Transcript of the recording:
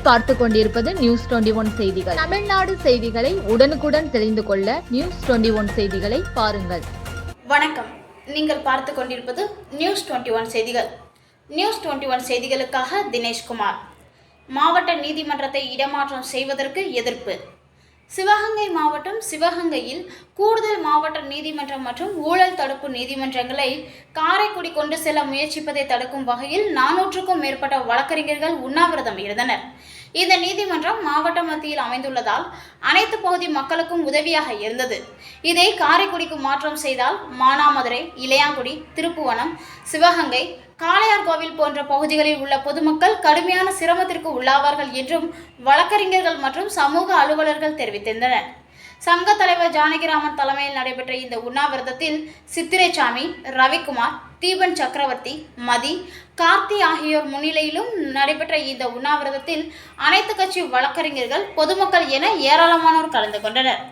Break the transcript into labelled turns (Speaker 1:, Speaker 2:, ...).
Speaker 1: நீங்கள் பார்த்து கொண்டிருப்பது நியூஸ் 21 செய்திகள். தமிழ்நாடு செய்திகளை உடனுக்குடன் தெரிந்து கொள்ள நியூஸ் 21 செய்திகளை பாருங்கள்.
Speaker 2: வணக்கம். நீங்கள் பார்த்து கொண்டிருப்பது நியூஸ் 21 செய்திகள். நியூஸ் 21 செய்திகளுக்காக தினேஷ்குமார். மாவட்ட நீதிமன்றத்தை இடமாற்றம் செய்வதற்கு எதிர்ப்பு. சிவகங்கை மாவட்டம் சிவகங்கையில் கூடுதல் மாவட்ட நீதிமன்றம் மற்றும் ஊழல் தடுப்பு நீதிமன்றங்களை காரைக்குடி கொண்டு செல்ல முயற்சிப்பதை தடுக்கும் வகையில் 400க்கும் மேற்பட்ட வழக்கறிஞர்கள் உண்ணாவிரதம் இருந்தனர். இந்த நீதிமன்றம் மாவட்ட மத்தியில் அமைந்துள்ளதால் அனைத்து பகுதி மக்களுக்கும் உதவியாக இருந்தது. இதை காரைக்குடிக்கு மாற்றம் செய்தால் மானாமதுரை, இளையாங்குடி, திருப்புவனம், சிவகங்கை, காளையார்கோவில் போன்ற பகுதிகளில் உள்ள பொதுமக்கள் கடுமையான சிரமத்திற்கு உள்ளாவார்கள் என்றும் வழக்கறிஞர்கள் மற்றும் சமூக அலுவலர்கள் தெரிவித்திருந்தனர். சங்க தலைவர் ஜானகிராமன் தலைமையில் நடைபெற்ற இந்த உண்ணாவிரதத்தில் சித்திரைசாமி, ரவிக்குமார், தீபன் சக்கரவர்த்தி, மதி, கார்த்தி ஆகியோர் முன்னிலையிலும் நடைபெற்ற இந்த உண்ணாவிரதத்தில் அனைத்து கட்சி வழக்கறிஞர்கள், பொதுமக்கள் என ஏராளமானோர் கலந்து கொண்டனர்.